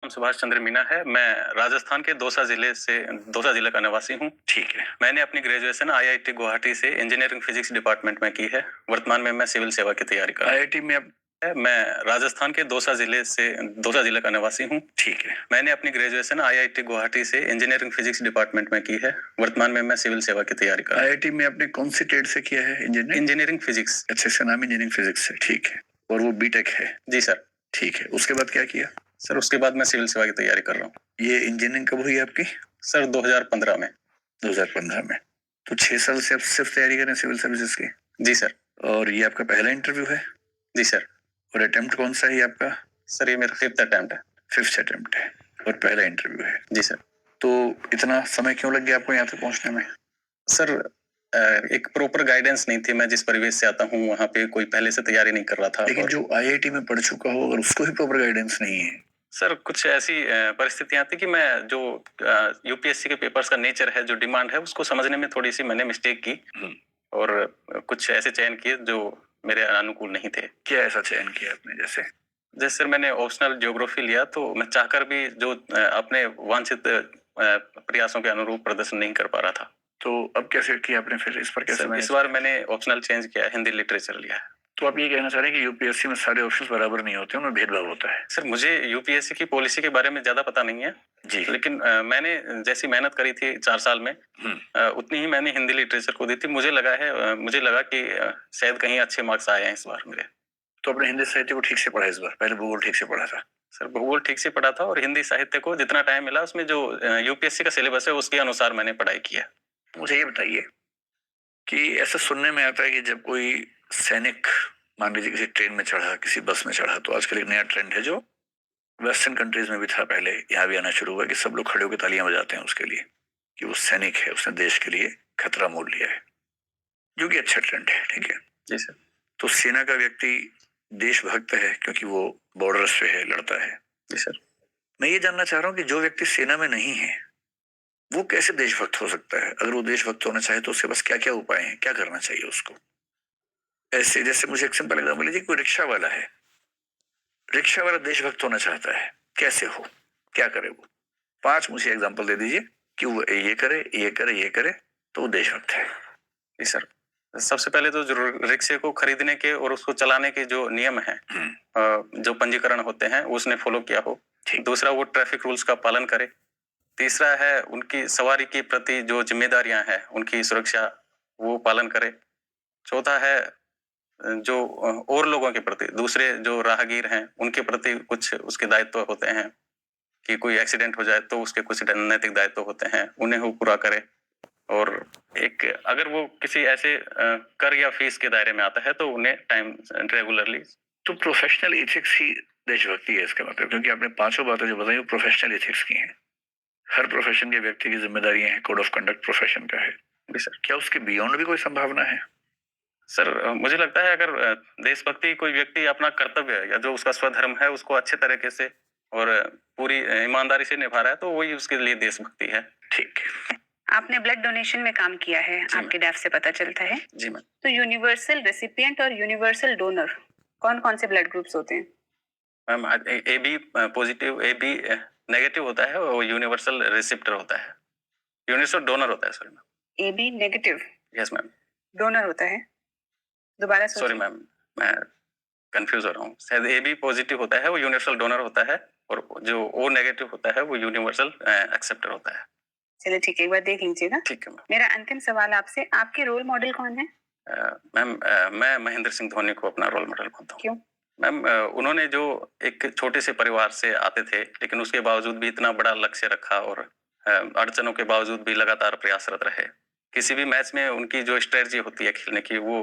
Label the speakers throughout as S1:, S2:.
S1: सुभाष चंद्र मीना है। मैं राजस्थान के दौसा जिले का निवासी हूँ।
S2: ठीक है।
S1: मैंने अपनी ग्रेजुएशन आईआईटी गुवाहाटी से इंजीनियरिंग फिजिक्स डिपार्टमेंट में की है। वर्तमान में मैं सिविल सेवा की तैयारी कर रहा हूँ।
S2: आईआईटी में आप?
S1: मैं राजस्थान के दौसा जिले का निवासी हूँ।
S2: ठीक है।
S1: मैंने अपनी ग्रेजुएशन आईआईटी गुवाहाटी से इंजीनियरिंग फिजिक्स डिपार्टमेंट में की है। वर्तमान में मैं सिविल सेवा की तैयारी कर रहा हूँ।
S2: आईआईटी में आपने कौन सी ट्रेड से किया है?
S1: Engineering physics.
S2: अच्छा, इसका नाम इंजीनियरिंग फिजिक्स है। ठीक है। और वो बीटेक है?
S1: जी सर।
S2: ठीक है। उसके बाद क्या किया?
S1: सर उसके बाद मैं सिविल सेवा की तैयारी कर रहा हूँ।
S2: ये इंजीनियरिंग कब हुई आपकी?
S1: सर 2015 में।
S2: 2015 में। तो 6 साल से आप सिर्फ तैयारी कर रहे हैं सिविल सर्विसेज की?
S1: जी सर।
S2: और ये आपका पहला इंटरव्यू है?
S1: जी सर।
S2: और अटेम्प्ट कौन सा है आपका?
S1: सर ये मेरा 5th अटेम्प्ट है।
S2: 5th अटेम्प्ट है और पहला इंटरव्यू है?
S1: जी सर।
S2: तो इतना समय क्यों लग गया आपको यहाँ तक पहुंचने में?
S1: सर एक प्रॉपर गाइडेंस नहीं थी। मैं जिस परिवेश से आता हूँ वहाँ पे कोई पहले से तैयारी नहीं कर रहा था।
S2: लेकिन जो आईआईटी में पढ़ चुका हो अगर उसको ही प्रॉपर गाइडेंस नहीं है?
S1: सर कुछ ऐसी परिस्थितियां थी कि मैं जो यूपीएससी के पेपर्स का नेचर है, जो डिमांड है, उसको समझने में थोड़ी सी मैंने मिस्टेक की और कुछ ऐसे चयन किए जो मेरे अनुकूल नहीं थे।
S2: क्या ऐसा चयन किया आपने? जैसे
S1: सर मैंने ऑप्शनल ज्योग्राफी लिया, तो मैं चाहकर भी जो अपने वांछित प्रयासों के अनुरूप प्रदर्शन नहीं कर पा रहा था।
S2: तो अब कैसे किया आपने? फिर इस पर कैसे?
S1: इस बार मैंने ऑप्शनल चेंज किया, हिंदी लिटरेचर लिया है।
S2: तो आप ये कहना चाह रहे हैं कि यूपीएससी में सारे ऑप्शंस बराबर नहीं होते, उनमें भेदभाव होता है?
S1: सर मुझे यूपीएससी की पॉलिसी के बारे में ज्यादा पता नहीं है
S2: जी।
S1: लेकिन मैंने जैसी मेहनत करी थी 4 साल में उतनी ही मैंने हिंदी लिटरेचर को दी थी। मुझे लगा कि शायद कहीं अच्छे मार्क्स आए हैं इस बार मेरे।
S2: तो अपने हिंदी साहित्य को ठीक से पढ़ा इस बार? पहले भूगोल ठीक से पढ़ा था?
S1: सर भूगोल ठीक से पढ़ा था और हिंदी साहित्य को जितना टाइम मिला उसमें जो यूपीएससी का सिलेबस है उसके अनुसार मैंने पढ़ाई की है।
S2: मुझे ये बताइए कि ऐसा सुनने में आता है कि जब कोई सैनिक मान लीजिए किसी ट्रेन में चढ़ा, किसी बस में चढ़ा, तो आजकल एक नया ट्रेंड है जो वेस्टर्न कंट्रीज में भी था, पहले यहाँ भी आना शुरू हुआ, कि सब लोग खड़े होकर तालियां बजाते हैं उसके लिए कि वो सैनिक है, उसने देश के लिए खतरा मोल लिया है, जो कि अच्छा ट्रेंड है। ठीक है
S1: जी सर।
S2: तो सेना का व्यक्ति देशभक्त है क्योंकि वो बॉर्डर्स पे है, लड़ता है।
S1: जी सर।
S2: मैं ये जानना चाह रहा हूँ कि जो व्यक्ति सेना में नहीं है वो कैसे देशभक्त हो सकता है? अगर वो देशभक्त होना चाहे तो उसके पास क्या क्या उपाय हैं, क्या करना चाहिए उसको? ऐसे जैसे मुझे एक सिंपल एग्जाम्पल लीजिए, कोई रिक्शा वाला है, रिक्शा वाला देशभक्त होना चाहता है, कैसे हो, क्या करे वो? 5 मुझे एग्जाम्पल दे दीजिए कि वो ये करे, ये करे, ये करे तो वो देशभक्त है।
S1: जी सर। सबसे पहले तो जरूर रिक्शे को खरीदने के और उसको चलाने के जो नियम है, जो पंजीकरण होते हैं, उसने फॉलो किया हो। दूसरा, वो ट्रैफिक रूल्स का पालन करे। तीसरा है उनकी सवारी के प्रति जो जिम्मेदारियां हैं, उनकी सुरक्षा वो पालन करे। चौथा है जो और लोगों के प्रति, दूसरे जो राहगीर हैं उनके प्रति कुछ उसके दायित्व होते हैं कि कोई एक्सीडेंट हो जाए तो उसके कुछ नैतिक दायित्व होते हैं, उन्हें वो पूरा करे। और एक अगर वो किसी ऐसे कर या फीस के दायरे में आता है तो उन्हें टाइम रेगुलरली।
S2: तो प्रोफेशनल एथिक्स ही देशभक्ति है इसका मतलब, क्योंकि आपने 5 बातें जो बताई वो प्रोफेशनल एथिक्स की हैं। हर प्रोफेशन के व्यक्ति की जिम्मेदारियां हैं, कोड ऑफ कंडक्ट प्रोफेशन का है।
S1: जी सर।
S2: क्या उसके बियॉन्ड भी कोई संभावना है?
S1: सर मुझे लगता है अगर देशभक्ति कोई व्यक्ति अपना कर्तव्य या जो उसका स्वधर्म है उसको अच्छे तरीके से और पूरी ईमानदारी से निभा रहा है तो वही उसके लिए देशभक्ति है।
S2: ठीक।
S3: आपने ब्लड डोनेशन में काम किया है, आपके डैफ से पता चलता है।
S1: जी मैम।
S3: तो यूनिवर्सल रेसिपिएंट और यूनिवर्सल डोनर कौन कौन से ब्लड ग्रुप्स होते हैं?
S1: Ma'am A B positive, A B negative होता है और यूनिवर्सल रिसिप्टर होता है, यूनिवर्सल डोनर होता है। Sorry ma'am.
S3: A B negative?
S1: Yes ma'am.
S3: Donor होता है? दोबारा
S1: सॉरी मैम, मैं कंफ्यूज हो रहा हूँ। शायद ए बी पॉजिटिव होता है वो यूनिवर्सल डोनर होता है और जो ओ नेगेटिव होता है वो यूनिवर्सल एक्सेप्टर होता है।
S3: चलिए ठीक है, एक बार देख लीजिएगा।
S1: ठीक है मैम।
S3: मेरा अंतिम सवाल आपसे, आपके रोल मॉडल कौन है?
S1: मैम मैं महेंद्र सिंह धोनी को अपना रोल मॉडल मानता हूँ।
S3: क्यों?
S1: मैम उन्होंने जो एक छोटे से परिवार से आते थे लेकिन उसके बावजूद भी इतना बड़ा लक्ष्य रखा और अड़चनों के बावजूद भी लगातार प्रयासरत रहे। किसी भी मैच में उनकी जो स्ट्रेटजी होती है खेलने की, वो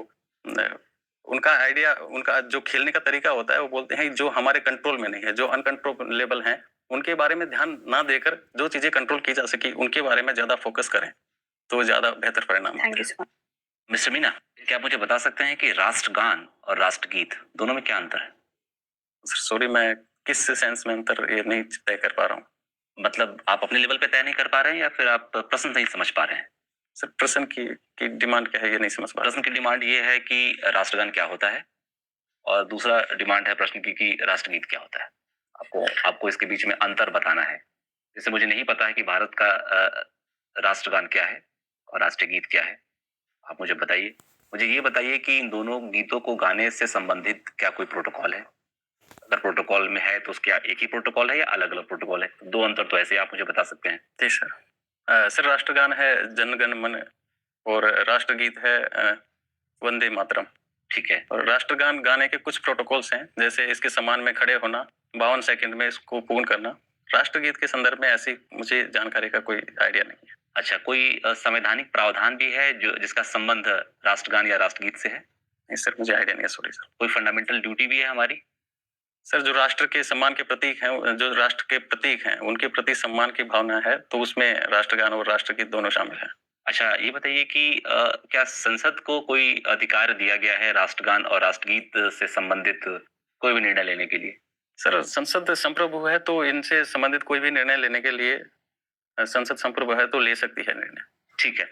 S1: उनका आइडिया, उनका जो खेलने का तरीका होता है, वो बोलते हैं जो हमारे कंट्रोल में नहीं है, जो अनकंट्रोलेबल हैं, उनके बारे में ध्यान ना देकर जो चीजें कंट्रोल की जा सकी उनके बारे में ज्यादा फोकस करें तो ज्यादा बेहतर परिणाम।
S3: Thank you so much.
S4: Mister Meena, क्या आप मुझे बता सकते हैं कि राष्ट्रगान और राष्ट्रगीत दोनों में क्या अंतर है?
S1: सॉरी, मैं किस सेंस में अंतर ये नहीं तय कर पा रहा हूँ।
S4: मतलब आप अपने लेवल पे तय नहीं कर पा रहे हैं या फिर आप प्रश्न नहीं समझ पा रहे हैं?
S1: सर प्रश्न की डिमांड क्या है ये नहीं समझ पा रहा।
S4: प्रश्न की डिमांड ये है कि राष्ट्रगान क्या होता है और दूसरा डिमांड है प्रश्न की कि राष्ट्रगीत क्या होता है। आपको इसके बीच में अंतर बताना है। जैसे मुझे नहीं पता है कि भारत का राष्ट्रगान क्या है और राष्ट्रीय गीत क्या है, आप मुझे बताइए। मुझे ये बताइए कि इन दोनों गीतों को गाने से संबंधित क्या कोई प्रोटोकॉल है? अगर प्रोटोकॉल में है तो उसके एक ही प्रोटोकॉल है या अलग-अलग प्रोटोकॉल है? दो अंतर तो ऐसे आप मुझे बता सकते हैं।
S1: जी सर। सर राष्ट्रगान है जन गण मन और राष्ट्रगीत है वंदे मातरम।
S4: ठीक है।
S1: और राष्ट्रगान गाने के कुछ प्रोटोकॉल्स हैं, जैसे इसके सम्मान में खड़े होना, 52 सेकंड में इसको पूर्ण करना। राष्ट्रगीत के संदर्भ में ऐसी मुझे जानकारी का कोई आइडिया नहीं है।
S4: अच्छा, कोई संवैधानिक प्रावधान भी है जो जिसका संबंध राष्ट्रगान या राष्ट्रगीत से है?
S1: नहीं सर, मुझे आइडिया नहीं है, सॉरी सर।
S4: कोई फंडामेंटल ड्यूटी भी है हमारी?
S1: सर जो राष्ट्र के सम्मान के प्रतीक हैं, जो राष्ट्र के प्रतीक हैं, उनके प्रति सम्मान की भावना है, तो उसमें राष्ट्रगान और राष्ट्रगीत दोनों शामिल हैं।
S4: अच्छा, ये बताइए कि क्या संसद को कोई अधिकार दिया गया है राष्ट्रगान और राष्ट्रगीत से संबंधित कोई भी निर्णय लेने के लिए?
S1: सर संसद संप्रभु है, तो इनसे संबंधित कोई भी निर्णय लेने के लिए संसद संप्रभु है तो ले सकती है निर्णय।
S4: ठीक है।